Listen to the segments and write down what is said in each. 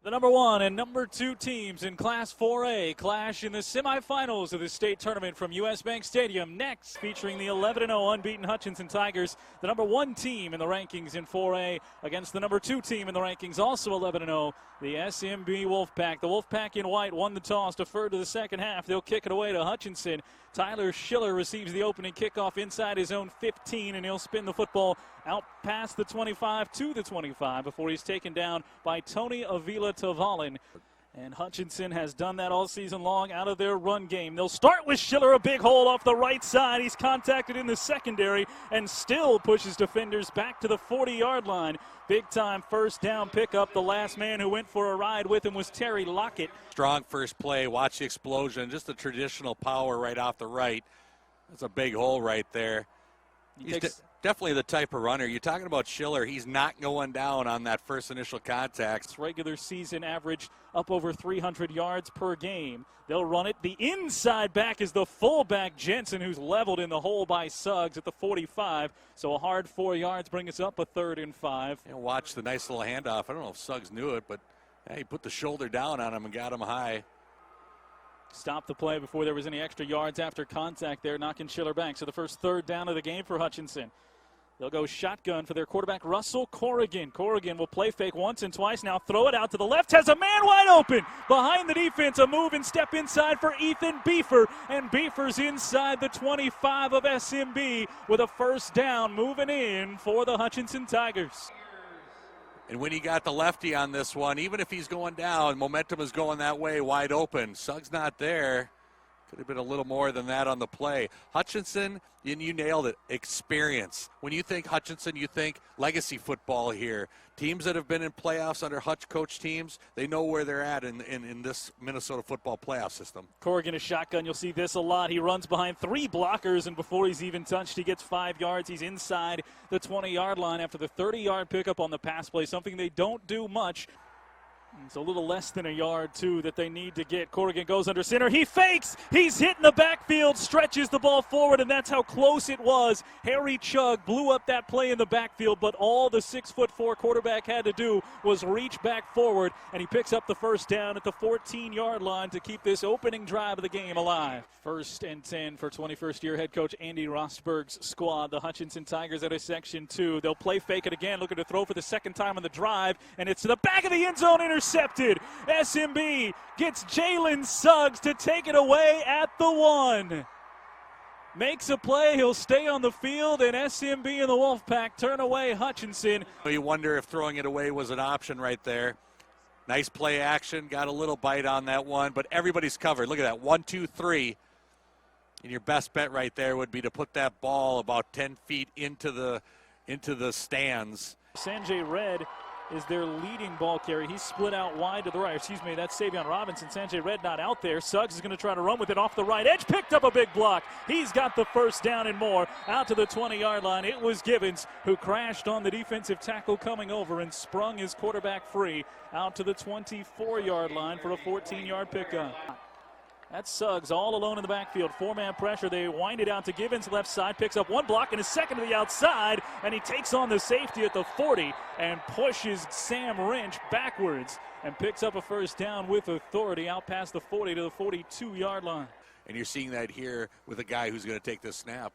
The number 1 and number 2 teams in Class 4A clash in the semifinals of the state tournament from US Bank Stadium. Next, featuring the 11-0 unbeaten Hutchinson Tigers, the number 1 team in the rankings in 4A against the number 2 team in the rankings, also 11-0, the SMB Wolfpack. The Wolfpack in white won the toss, deferred to the second half. They'll kick it away to Hutchinson. Tyler Schiller receives the opening kickoff inside his own 15, and he'll spin the football out past the 25 to the 25 before he's taken down by Tony Avila Tavalin. And Hutchinson has done that all season long out of their run game. They'll start with Schiller, a big hole off the right side. He's contacted in the secondary and still pushes defenders back to the 40-yard line. Big-time first down pickup. The last man who went for a ride with him was Terry Lockett. Strong first play. Watch the explosion. Just the traditional power right off the right. That's a big hole right there. He's definitely the type of runner. You're talking about Schiller. He's not going down on that first initial contact. Regular season average up over 300 yards per game. They'll run it. The inside back is the fullback Jensen, who's leveled in the hole by Suggs at the 45. So a hard 4 yards, bring us up a 3rd and 5. And watch the nice little handoff. I don't know if Suggs knew it, but he put the shoulder down on him and got him high. Stopped the play before there was any extra yards after contact there, knocking Schiller back. So the first 3rd down of the game for Hutchinson. They'll go shotgun for their quarterback, Russell Corrigan. Corrigan will play fake once and twice. Now throw it out to the left. Has a man wide open. Behind the defense, a move and step inside for Ethan Beefer. And Beefer's inside the 25 of SMB with a first down moving in for the Hutchinson Tigers. And when you got the lefty on this one, even if he's going down, momentum is going that way, wide open. Suggs not there. Could have been a little more than that on the play. Hutchinson, and you nailed it, experience. When you think Hutchinson, you think legacy football here. Teams that have been in playoffs under Hutch coach teams, they know where they're at in this Minnesota football playoff system. Corrigan is shotgun. You'll see this a lot. He runs behind 3 blockers, and before he's even touched, he gets 5 yards. He's inside the 20-yard line after the 30-yard pickup on the pass play, something they don't do much. It's a little less than a yard, too, that they need to get. Corrigan goes under center. He fakes. He's hit in the backfield, stretches the ball forward, and that's how close it was. Harry Chugg blew up that play in the backfield, but all the 6'4" quarterback had to do was reach back forward, and he picks up the first down at the 14-yard line to keep this opening drive of the game alive. 1st and 10 for 21st-year head coach Andy Rosberg's squad. The Hutchinson Tigers out of Section 2. They'll play fake it again, looking to throw for the second time on the drive, and it's to the back of the end zone, intercepted. SMB gets Jalen Suggs to take it away at the 1. Makes a play, he'll stay on the field, and SMB and the Wolfpack turn away Hutchinson. You wonder if throwing it away was an option right there. Nice play action, got a little bite on that one, but everybody's covered. Look at that, 1, 2, 3. And your best bet right there would be to put that ball about 10 feet into the stands. Sanjay Red is their leading ball carrier. He's split out wide to the right. Excuse me, that's Savion Robinson. Sanjay Red not out there. Suggs is going to try to run with it off the right edge. Picked up a big block. He's got the first down and more. Out to the 20-yard line. It was Gibbons who crashed on the defensive tackle coming over and sprung his quarterback free out to the 24-yard line for a 14-yard pickup. That's Suggs all alone in the backfield. 4-man pressure. They wind it out to Gibbons left side. Picks up 1 block and a second to the outside. And he takes on the safety at the 40 and pushes Sam Wrench backwards and picks up a first down with authority out past the 40 to the 42-yard line. And you're seeing that here with a guy who's going to take this snap.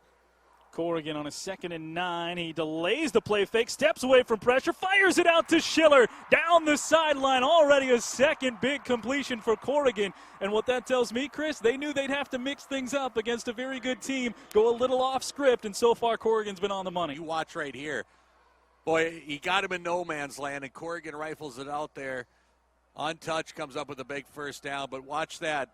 Corrigan on a 2nd and 9. He delays the play fake, steps away from pressure, fires it out to Schiller down the sideline. Already a second big completion for Corrigan. And what that tells me, Chris, they knew they'd have to mix things up against a very good team, go a little off script, and so far Corrigan's been on the money. You watch right here. Boy, he got him in no man's land, and Corrigan rifles it out there. Untouched, comes up with a big first down, but watch that.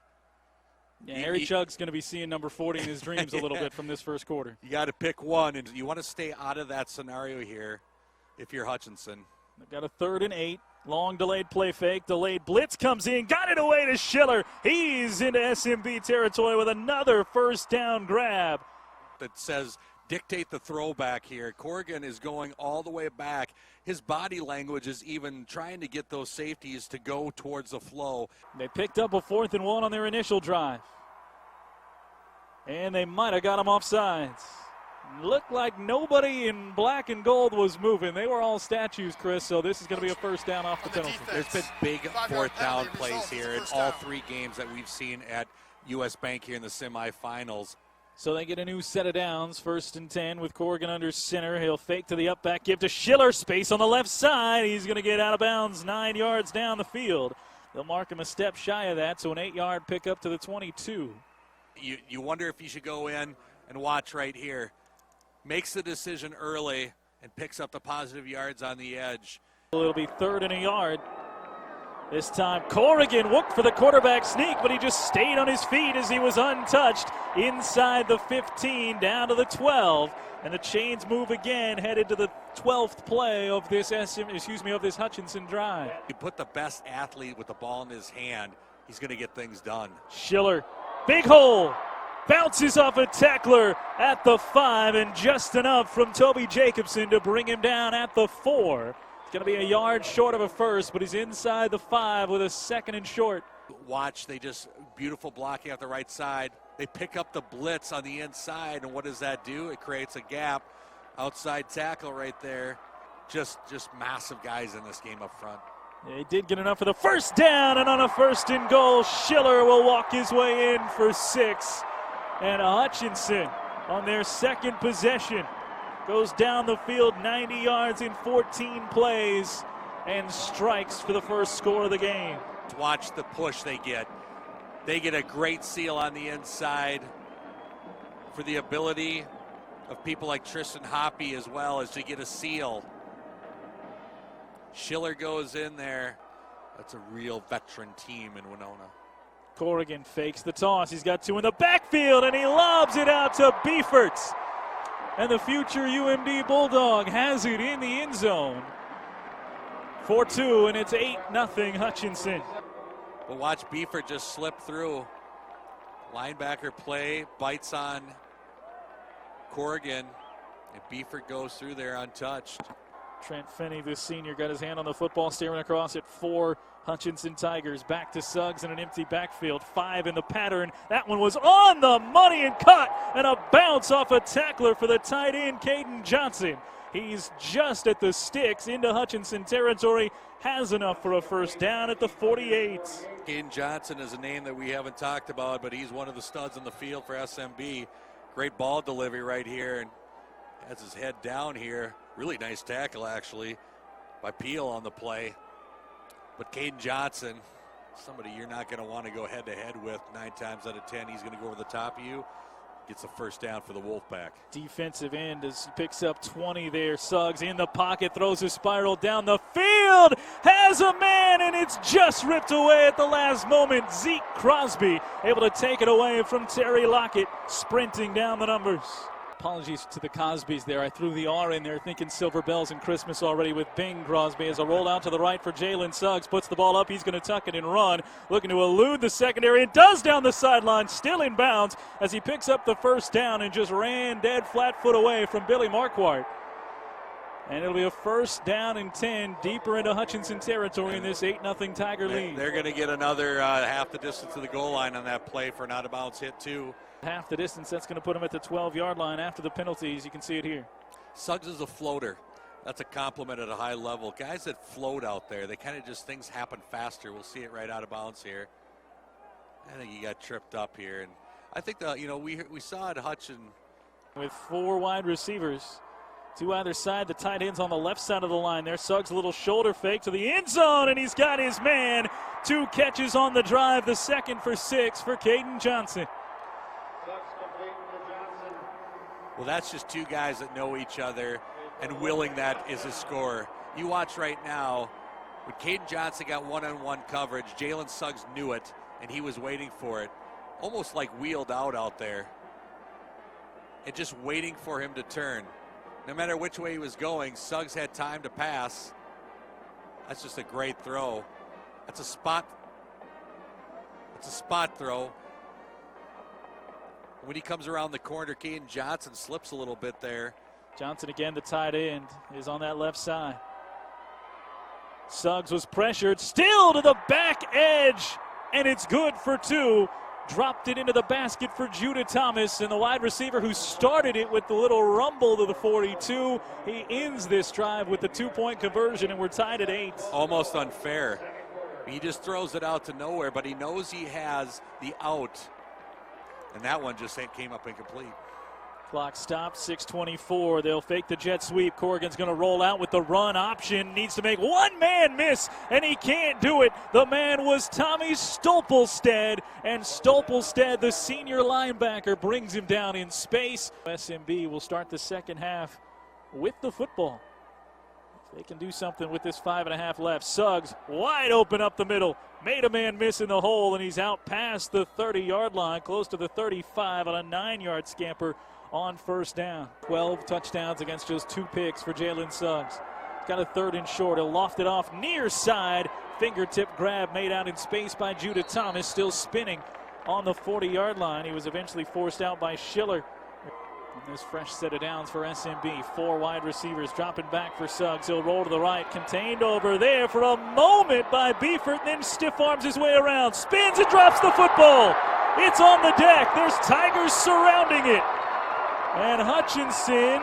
Yeah, Harry Chugg's going to be seeing number 40 in his dreams a little bit from this first quarter. You got to pick one, and you want to stay out of that scenario here if you're Hutchinson. They've got a 3rd and 8. Long delayed play fake. Delayed blitz comes in. Got it away to Schiller. He's into SMB territory with another first down grab. That says dictate the throwback here. Corrigan is going all the way back. His body language is even trying to get those safeties to go towards the flow. They picked up a 4th and 1 on their initial drive. And they might have got him off sides. Looked like nobody in black and gold was moving. They were all statues, Chris, so this is going to be a first down off the penalty. There's been big fourth down plays here in all three games that we've seen at U.S. Bank here in the semifinals. So they get a new set of downs, 1st and 10 with Corrigan under center. He'll fake to the up back, give to Schiller, space on the left side. He's going to get out of bounds 9 yards down the field. They'll mark him a step shy of that, so an 8-yard pickup to the 22. You wonder if you should go in and watch right here. Makes the decision early and picks up the positive yards on the edge. It'll be 3rd and a yard. This time Corrigan looked for the quarterback sneak, but he just stayed on his feet as he was untouched inside the 15 down to the 12. And the chains move again, headed to the 12th play of this this Hutchinson drive. You put the best athlete with the ball in his hand, he's going to get things done. Schiller, big hole. Bounces off a tackler at the 5, and just enough from Toby Jacobson to bring him down at the 4. It's going to be a yard short of a first, but he's inside the 5 with a 2nd and short. Watch, they just beautiful blocking out the right side. They pick up the blitz on the inside, and what does that do? It creates a gap. Outside tackle right there. Just massive guys in this game up front. They did get enough for the first down, and on a 1st and goal, Schiller will walk his way in for 6. And Hutchinson, on their 2nd possession, goes down the field 90 yards in 14 plays and strikes for the first score of the game. Watch the push they get. They get a great seal on the inside for the ability of people like Tristan Hoppy as well as to get a seal. Schiller goes in there. That's a real veteran team in Winona. Corrigan fakes the toss. He's got 2 in the backfield, and he lobs it out to Beifert. And the future UMD Bulldog has it in the end zone. 4-2, and it's 8-0 Hutchinson. But watch Beifert just slip through. Linebacker play, bites on Corrigan, and Beifert goes through there untouched. Trent Finney, the senior, got his hand on the football, staring across at 4 Hutchinson Tigers. Back to Suggs in an empty backfield. 5 in the pattern. That one was on the money and cut, and a bounce off a tackler for the tight end, Caden Johnson. He's just at the sticks into Hutchinson territory. Has enough for a first down at the 48. Caden Johnson is a name that we haven't talked about, but he's one of the studs in the field for SMB. Great ball delivery right here, and has his head down here. Really nice tackle, actually, by Peel on the play. But Caden Johnson, somebody you're not going to want to go head-to-head with 9 times out of 10. He's going to go over the top of you. Gets a first down for the Wolfpack. Defensive end as he picks up 20 there. Suggs in the pocket, throws a spiral down the field. Has a man, and it's just ripped away at the last moment. Zeke Crosby able to take it away from Terry Lockett, sprinting down the numbers. Apologies to the Cosbys there. I threw the R in there thinking Silver Bells and Christmas already with Bing Crosby as a roll out to the right for Jalen Suggs. Puts the ball up. He's going to tuck it and run. Looking to elude the secondary. And does down the sideline. Still in bounds as he picks up the first down and just ran dead flat foot away from Billy Marquardt. And it'll be a first down and 10 deeper into Hutchinson territory in this 8-0 Tiger lead. They're going to get another half the distance to the goal line on that play for an out-of-bounds hit, too. Half the distance. That's going to put him at the 12-yard line after the penalties. You can see it here. Suggs is a floater. That's a compliment at a high level. Guys that float out there, they kind of just, things happen faster. We'll see it right out of bounds here. I think he got tripped up here. And I think, we saw it Hutchin. With 4 wide receivers. 2 either side, the tight ends on the left side of the line there. Suggs a little shoulder fake to the end zone, and he's got his man. 2 catches on the drive, the 2nd for 6 for Caden Johnson. Well, that's just 2 guys that know each other and willing that is a score. You watch right now, when Caden Johnson got one-on-one coverage, Jalen Suggs knew it, and he was waiting for it. Almost like wheeled out there. And just waiting for him to turn. No matter which way he was going, Suggs had time to pass. That's just a great throw. That's a spot. It's a spot throw. When he comes around the corner, Caden Johnson slips a little bit there. Johnson again, the tight end, is on that left side. Suggs was pressured, still to the back edge, and it's good for 2. dropped it into the basket for Judah Thomas, and the wide receiver who started it with the little rumble to the 42, he ends this drive with the 2-point conversion, and we're tied at 8. Almost unfair. He just throws it out to nowhere, but he knows he has the out, and that one just came up incomplete. Clock stopped, 6:24. They'll fake the jet sweep. Corrigan's going to roll out with the run option. Needs to make one man miss, and he can't do it. The man was Tommy Stolpelstead, and Stolpelstead, the senior linebacker, brings him down in space. SMB will start the second half with the football. If they can do something with this 5.5 left. Suggs wide open up the middle. Made a man miss in the hole, and he's out past the 30-yard line, close to the 35 on a 9-yard scamper on first down. 12 touchdowns against just 2 picks for Jalen Suggs. Got a 3rd and short. He'll loft it off near side. Fingertip grab made out in space by Judah Thomas, still spinning on the 40-yard line. He was eventually forced out by Schiller. And this fresh set of downs for SMB. 4 wide receivers dropping back for Suggs. He'll roll to the right, contained over there for a moment by Beefert, and then stiff arms his way around. Spins and drops the football. It's on the deck. There's Tigers surrounding it. And Hutchinson,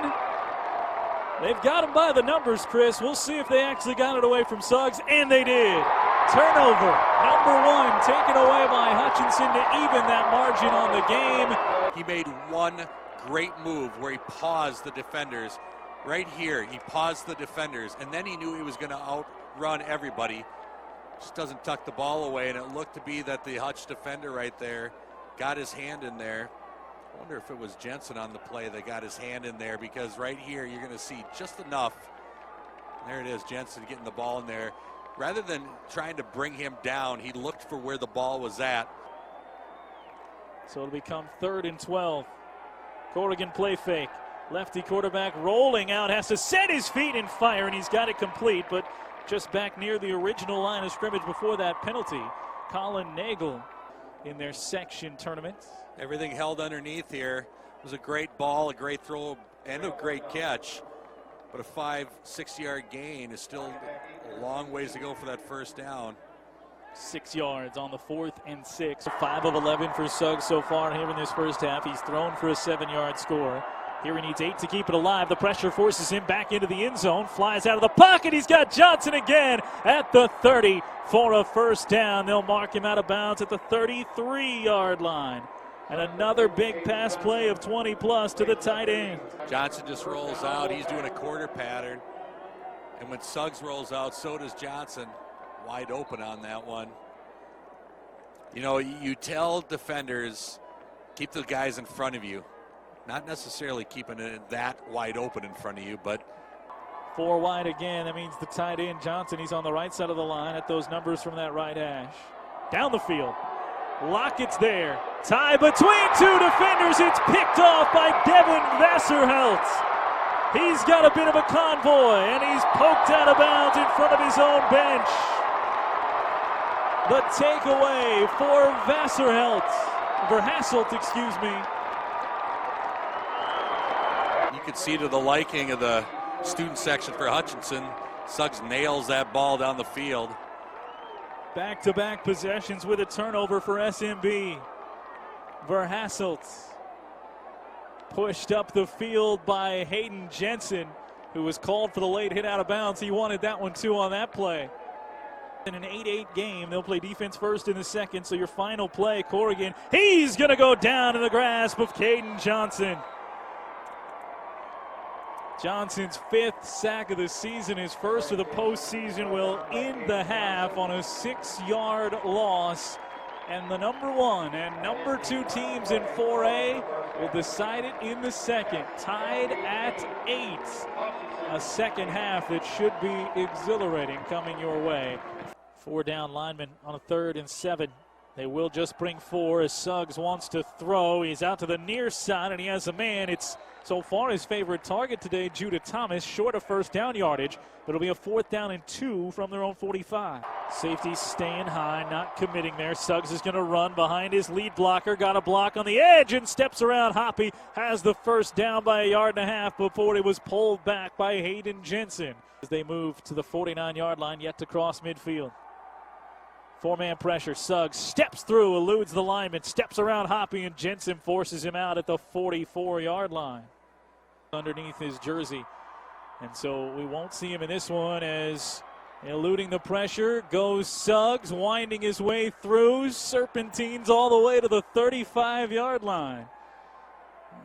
they've got him by the numbers, Chris. We'll see if they actually got it away from Suggs, and they did. Turnover, number 1, taken away by Hutchinson to even that margin on the game. He made one great move where he paused the defenders. Right here, he paused the defenders, and then he knew he was going to outrun everybody. Just doesn't tuck the ball away, and it looked to be that the Hutch defender right there got his hand in there. I wonder if it was Jensen on the play that got his hand in there, because right here you're going to see just enough. There it is, Jensen getting the ball in there. Rather than trying to bring him down, he looked for where the ball was at. So it'll become 3rd and 12. Corrigan play fake. Lefty quarterback rolling out, has to set his feet and fire, and he's got it complete, but just back near the original line of scrimmage before that penalty. Colin Nagel in their section tournament. Everything held underneath here. It was a great ball, a great throw, and a great catch. But a 5-6 yard gain is still a long ways to go for that first down. 6 yards on the 4th and 6. 5 of 11 for Suggs so far here in this first half. He's thrown for a 7-yard score. Here he needs 8 to keep it alive. The pressure forces him back into the end zone. Flies out of the pocket. He's got Johnson again at the 30 for a first down. They'll mark him out of bounds at the 33-yard line. And another big pass play of 20-plus to the tight end. Johnson just rolls out. He's doing a quarter pattern. And when Suggs rolls out, so does Johnson. Wide open on that one. You know, you tell defenders, keep the guys in front of you. Not necessarily keeping it that wide open in front of you, but 4 wide again. That means the tight end, Johnson, he's on the right side of the line at those numbers from that right hash. Down the field. Lockett's there. Tie between 2 defenders. It's picked off by Devin Vasserhelt. He's got a bit of a convoy, and he's poked out of bounds in front of his own bench. The takeaway for Verhasselt, excuse me. You can see to the liking of the student section for Hutchinson. Suggs nails that ball down the field. Back-to-back possessions with a turnover for SMB. Verhasselt pushed up the field by Hayden Jensen, who was called for the late hit out of bounds. He wanted that one too on that play. In an 8-8 game, they'll play defense first in the second, so your final play, Corrigan, he's going to go down in the grasp of Caden Johnson. Johnson's 5th sack of the season, his first of the postseason, will end the half on a 6-yard loss. And the number 1 and number 2 teams in 4A will decide it in the second, tied at 8. A second half that should be exhilarating coming your way. 4 down linemen on a 3rd and 7. They will just bring 4 as Suggs wants to throw. He's out to the near side, and he has a man. It's so far his favorite target today, Judah Thomas, short of first down yardage, but it'll be a 4th down and 2 from their own 45. Safety staying high, not committing there. Suggs is going to run behind his lead blocker, got a block on the edge and steps around Hoppy, has the first down by 1.5 yards before it was pulled back by Hayden Jensen. As they move to the 49-yard line, yet to cross midfield. Four-man pressure. Suggs steps through, eludes the lineman, steps around Hoppy, and Jensen forces him out at the 44-yard line underneath his jersey. And so we won't see him in this one as eluding the pressure goes Suggs, winding his way through, serpentines all the way to the 35-yard line.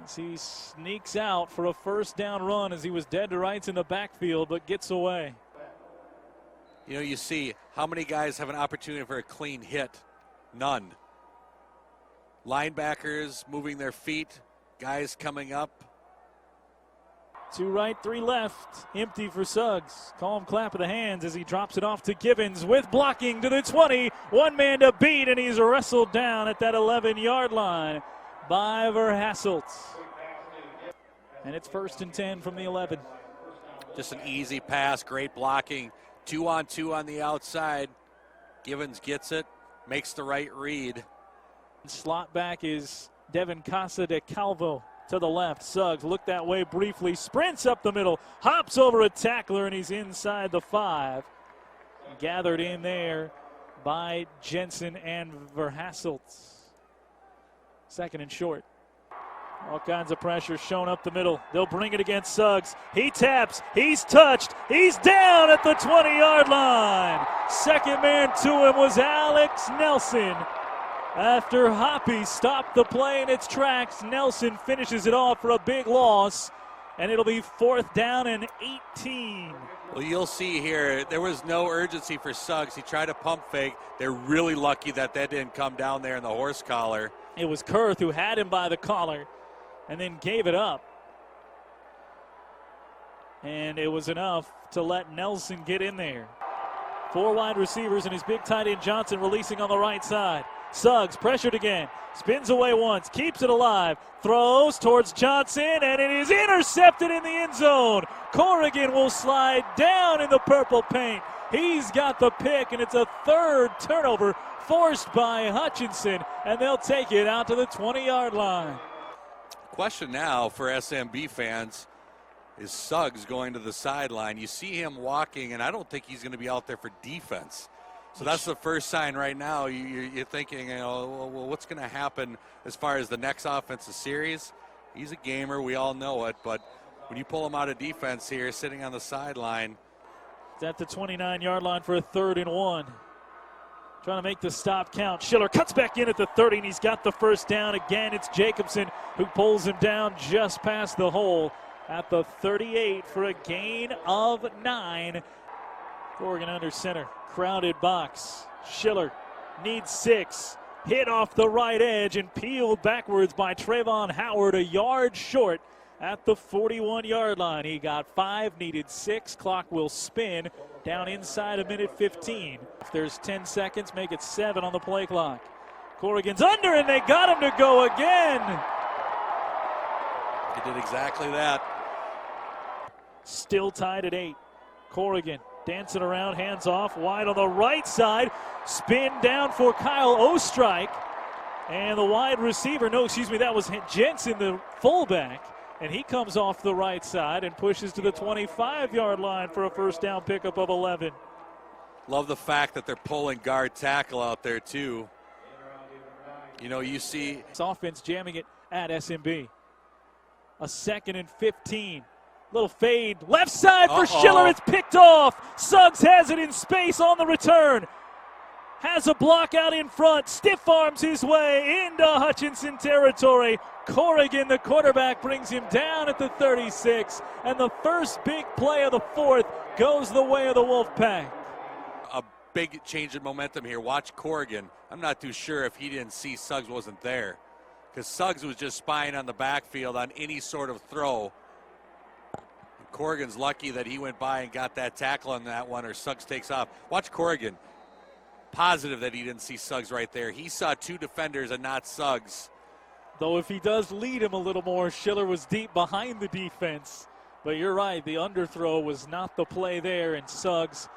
As he sneaks out for a first down run as he was dead to rights in the backfield, but gets away. You know, you see how many guys have an opportunity for a clean hit? None. Linebackers moving their feet, guys coming up. 2 right, 3 left. Empty for Suggs. Calm clap of the hands as he drops it off to Givens with blocking to the 20. One man to beat, and he's wrestled down at that 11-yard line by Verhasselt. And it's 1st and 10 from the 11. Just an easy pass, great blocking. 2-on-2 on the outside. Givens gets it, makes the right read. Slot back is Devin Casa de Calvo to the left. Suggs looked that way briefly, sprints up the middle, hops over a tackler, and he's inside the 5. Gathered in there by Jensen and Verhasselt. 2nd and short. All kinds of pressure shown up the middle. They'll bring it against Suggs. He taps. He's touched. He's down at the 20-yard line. Second man to him was Alex Nelson. After Hoppy stopped the play in its tracks, Nelson finishes it off for a big loss, and it'll be 4th down and 18. Well, you'll see here, there was no urgency for Suggs. He tried a pump fake. They're really lucky that didn't come down there in the horse collar. It was Kurth who had him by the collar and then gave it up. And it was enough to let Nelson get in there. 4 wide receivers and his big tight end Johnson releasing on the right side. Suggs pressured again, spins away once, keeps it alive, throws towards Johnson, and it is intercepted in the end zone. Corrigan will slide down in the purple paint. He's got the pick, and it's a 3rd turnover forced by Hutchinson, and they'll take it out to the 20-yard line. Question now for SMB fans, is Suggs going to the sideline? You see him walking, and I don't think he's going to be out there for defense. So that's the first sign right now. You're thinking, well, what's going to happen as far as the next offensive series? He's a gamer, we all know it, but when you pull him out of defense here, sitting on the sideline. It's at the 29-yard line for a 3rd and 1. Trying to make the stop count. Schiller cuts back in at the 30, and he's got the first down. Again, it's Jacobson who pulls him down just past the hole at the 38 for a gain of 9. Corrigan under center. Crowded box. Schiller needs 6. Hit off the right edge and peeled backwards by Trayvon Howard, a yard short at the 41-yard line. He got 5, needed 6. Clock will spin down inside a minute 15. If there's 10 seconds, make it 7 on the play clock. Corrigan's under, and they got him to go again. He did exactly that. Still tied at 8. Corrigan dancing around, hands off, wide on the right side. Spin down for Kyle Ostrike. And the wide receiver, that was Jensen, the fullback. And he comes off the right side and pushes to the 25-yard line for a first down pickup of 11. Love the fact that they're pulling guard tackle out there, too. You know, you see. This offense jamming it at SMB. A 2nd and 15. Little fade. Left side for Schiller. It's picked off. Suggs has it in space on the return. Has a block out in front. Stiff arms his way into Hutchinson territory. Corrigan, the quarterback, brings him down at the 36. And the first big play of the 4th goes the way of the Wolfpack. A big change in momentum here. Watch Corrigan. I'm not too sure if he didn't see Suggs wasn't there, because Suggs was just spying on the backfield on any sort of throw. Corrigan's lucky that he went by and got that tackle on that one, or Suggs takes off. Watch Corrigan. Positive that he didn't see Suggs right there. He saw 2 defenders and not Suggs. Though if he does lead him a little more, Schiller was deep behind the defense. But you're right, the underthrow was not the play there, and Suggs,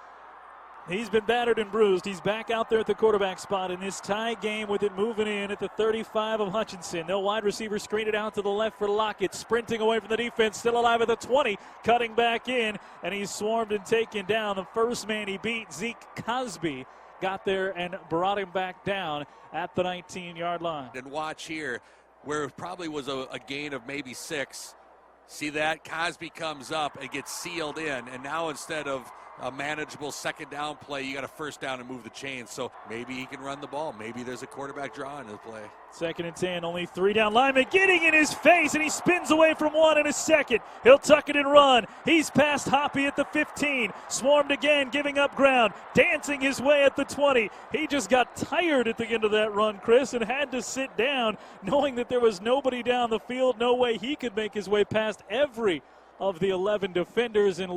he's been battered and bruised. He's back out there at the quarterback spot in this tie game with it moving in at the 35 of Hutchinson. No wide receiver, screen it out to the left for Lockett, sprinting away from the defense, still alive at the 20, cutting back in, and he's swarmed and taken down. The first man he beat, Zeke Cosby, got there and brought him back down at the 19-yard line. And watch here, where it probably was a gain of maybe 6. See that? Cosby comes up and gets sealed in, and now instead of a manageable second down play, you got a first down and move the chains. So maybe he can run the ball. Maybe there's a quarterback draw in the play. 2nd and 10, only 3 down. Lineman getting in his face, and he spins away from one in a second. He'll tuck it and run. He's past Hoppy at the 15. Swarmed again, giving up ground. Dancing his way at the 20. He just got tired at the end of that run, Chris, and had to sit down, knowing that there was nobody down the field. No way he could make his way past every of the 11 defenders, and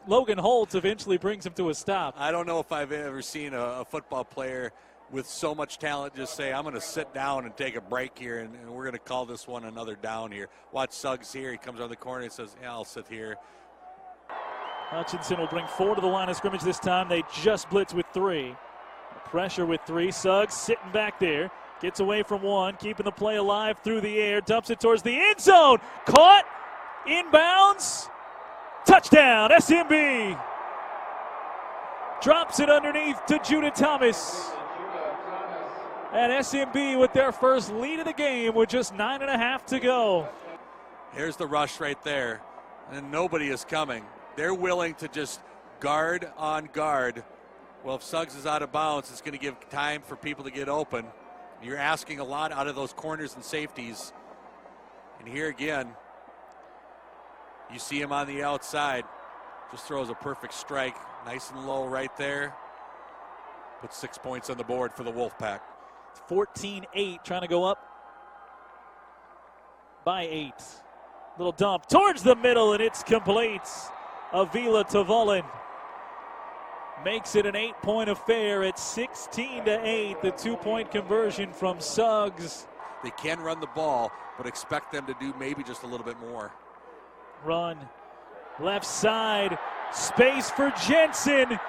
Logan Holtz eventually brings him to a stop. I don't know if I've ever seen a football player with so much talent just say, I'm going to sit down and take a break here, and we're going to call this one another down here. Watch Suggs here. He comes on the corner and says, yeah, I'll sit here. Hutchinson will bring 4 to the line of scrimmage this time. They just blitz with 3. Pressure with 3. Suggs sitting back there. Gets away from 1, keeping the play alive through the air. Dumps it towards the end zone. Caught. Inbounds. Touchdown, SMB. Drops it underneath to Judah Thomas. And SMB with their first lead of the game with just 9.5 to go. Here's the rush right there. And nobody is coming. They're willing to just guard on guard. Well, if Suggs is out of bounds, it's going to give time for people to get open. You're asking a lot out of those corners and safeties. And here again, you see him on the outside. Just throws a perfect strike. Nice and low right there. Puts 6 points on the board for the Wolfpack. 14-8, trying to go up by 8. Little dump towards the middle, and it's complete. Avila Tavalin makes it an 8-point affair at 16-8. The 2-point conversion from Suggs. They can run the ball, but expect them to do maybe just a little bit more. Run left side, space for Jensen,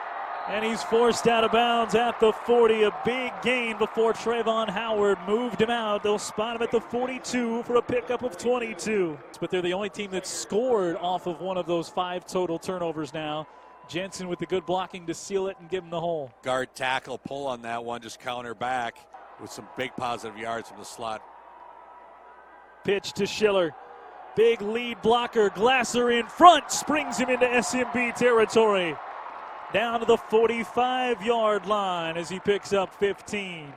and he's forced out of bounds at the 40. A big gain before Trayvon Howard moved him out. They'll spot him at the 42 for a pickup of 22. But they're the only team that scored off of one of those 5 total turnovers now. Jensen with the good blocking to seal it and give him the hole. Guard tackle pull on that one, just counter back with some big positive yards from the slot. Pitch to Schiller. Big lead blocker, Glasser in front, springs him into SMB territory. Down to the 45-yard line as he picks up 15.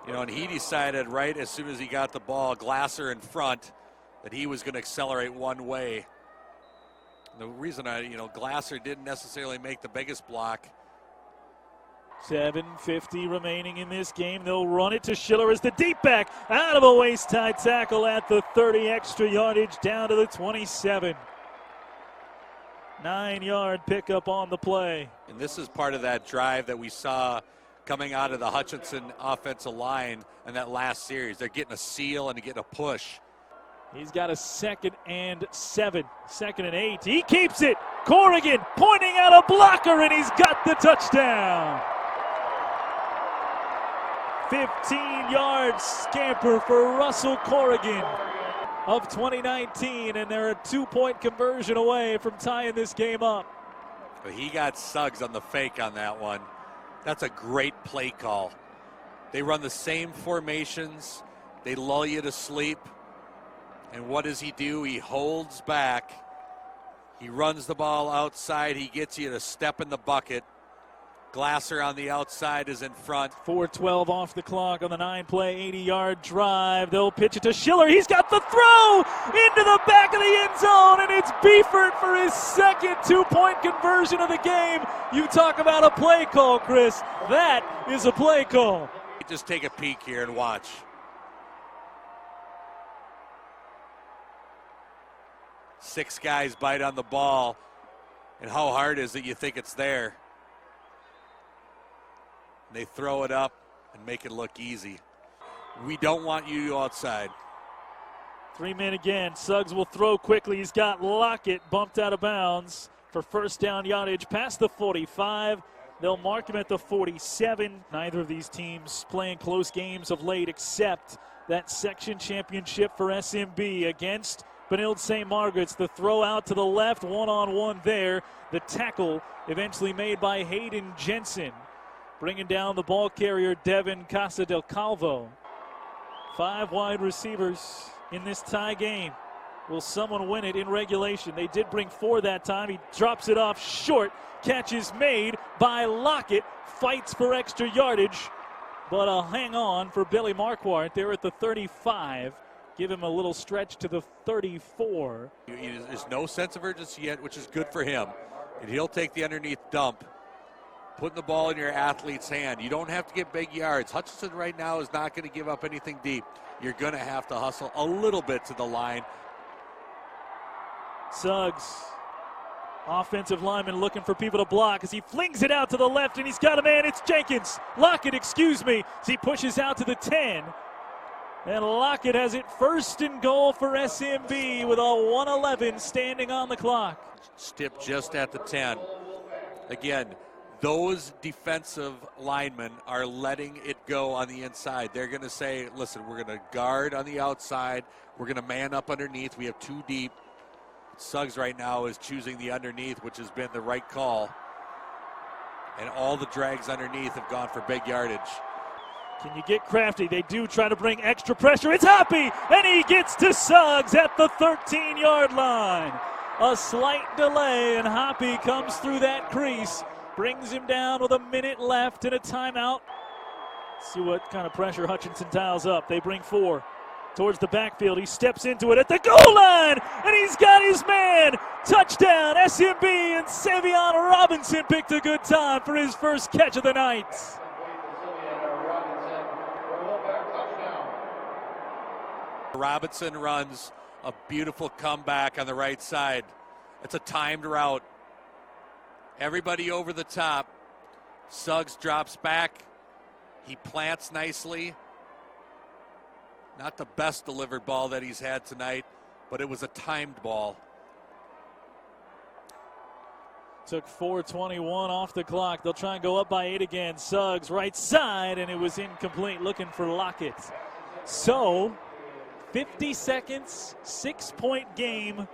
You know, and he decided right as soon as he got the ball, Glasser in front, that he was going to accelerate one way. And the reason Glasser didn't necessarily make the biggest block. 7:50 remaining in this game. They'll run it to Schiller as the deep back out of a waist-high tackle at the 30, extra yardage down to the 27. 9-yard pickup on the play. And this is part of that drive that we saw coming out of the Hutchinson offensive line in that last series. They're getting a seal and getting a push. He's got a 2nd and 7, 2nd and 8. He keeps it. Corrigan pointing out a blocker, and he's got the touchdown. 15-yard scamper for Russell Corrigan of 2019, and they're a 2-point conversion away from tying this game up. But he got Suggs on the fake on that one. That's a great play call. They run the same formations. They lull you to sleep. And what does he do? He holds back. He runs the ball outside. He gets you to step in the bucket. Glasser on the outside is in front. 4:12 off the clock on the 9-play, 80-yard drive. They'll pitch it to Schiller. He's got the throw into the back of the end zone, and it's Beefert for his 2nd 2-point conversion of the game. You talk about a play call, Chris. That is a play call. Just take a peek here and watch. Six guys bite on the ball, and how hard is it you think it's there? They throw it up and make it look easy. We don't want you outside. 3 men again. Suggs will throw quickly. He's got Lockett bumped out of bounds for first down yardage past the 45. They'll mark him at the 47. Neither of these teams playing close games of late except that section championship for SMB against Benilde St. Margaret's. The throw out to the left, one-on-one there. The tackle eventually made by Hayden Jensen. bringing down the ball carrier, Devin Casa del Calvo. 5 wide receivers in this tie game. Will someone win it in regulation? They did bring 4 that time. He drops it off short. Catch is made by Lockett. Fights for extra yardage, but a hang on for Billy Marquardt there at the 35. Give him a little stretch to the 34. There's no sense of urgency yet, which is good for him. And he'll take the underneath dump, putting the ball in your athlete's hand. You don't have to get big yards. Hutchinson right now is not going to give up anything deep. You're going to have to hustle a little bit to the line. Suggs, offensive lineman looking for people to block as he flings it out to the left, and he's got a man. It's Jenkins. Lockett, excuse me, as he pushes out to the 10. And Lockett has it 1st and goal for SMB with a 1:11 standing on the clock. Stip just at the 10. Again, those defensive linemen are letting it go on the inside. They're going to say, listen, we're going to guard on the outside. We're going to man up underneath. We have 2 deep. Suggs right now is choosing the underneath, which has been the right call. And all the drags underneath have gone for big yardage. Can you get crafty? They do try to bring extra pressure. It's Hoppy, and he gets to Suggs at the 13-yard line. A slight delay, and Hoppy comes through that crease. Brings him down with a minute left and a timeout. See what kind of pressure Hutchinson dials up. They bring 4 towards the backfield. He steps into it at the goal line, and he's got his man. Touchdown, SMB, and Savion Robinson picked a good time for his first catch of the night. Robinson runs a beautiful comeback on the right side. It's a timed route. Everybody over the top. Suggs drops back. He plants nicely. Not the best delivered ball that he's had tonight, but it was a timed ball. Took 4:21 off the clock. They'll try and go up by 8 again. Suggs right side, and it was incomplete, looking for Lockett. So 50 seconds, 6-point game.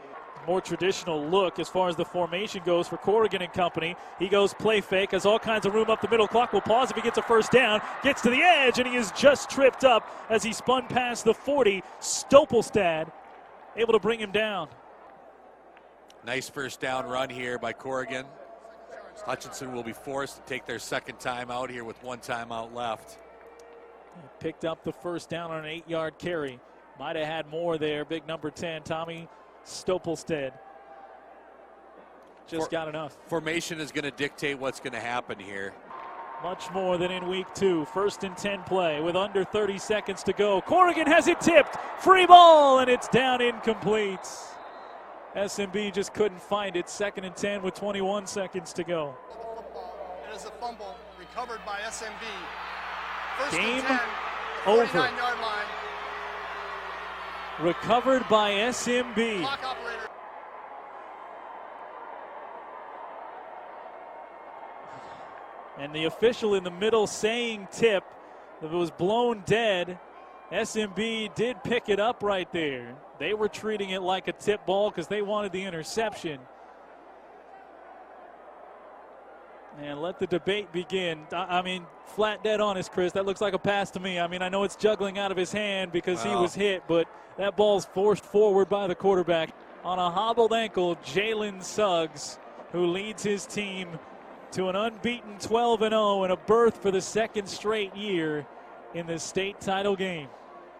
More traditional look as far as the formation goes for Corrigan and company. He goes play fake, has all kinds of room up the middle. Clock will pause if he gets a first down. Gets to the edge, and he is just tripped up as he spun past the 40. Stopelstad able to bring him down. Nice first down run here by Corrigan. Hutchinson will be forced to take their second timeout here with 1 timeout left. He picked up the first down on an 8-yard carry. Might have had more there. Big number 10, Tommy Stopelstad. Just got enough. Formation is going to dictate what's going to happen here. Much more than in week 2. 1st and 10 play with under 30 seconds to go. Corrigan has it tipped. Free ball, and it's down incomplete. SMB just couldn't find it. 2nd and 10 with 21 seconds to go. It is a fumble recovered by SMB. 1st Game and 10, over. 49-yard line. Recovered by SMB. Clock operator. And the official in the middle saying tip. If it was blown dead, SMB did pick it up right there. They were treating it like a tip ball because they wanted the interception. And let the debate begin. I mean, flat dead honest, Chris, that looks like a pass to me. I mean, I know it's juggling out of his hand because he was hit, but that ball's forced forward by the quarterback. On a hobbled ankle, Jalen Suggs, who leads his team to an unbeaten 12-0 and a berth for the 2nd straight year in the state title game.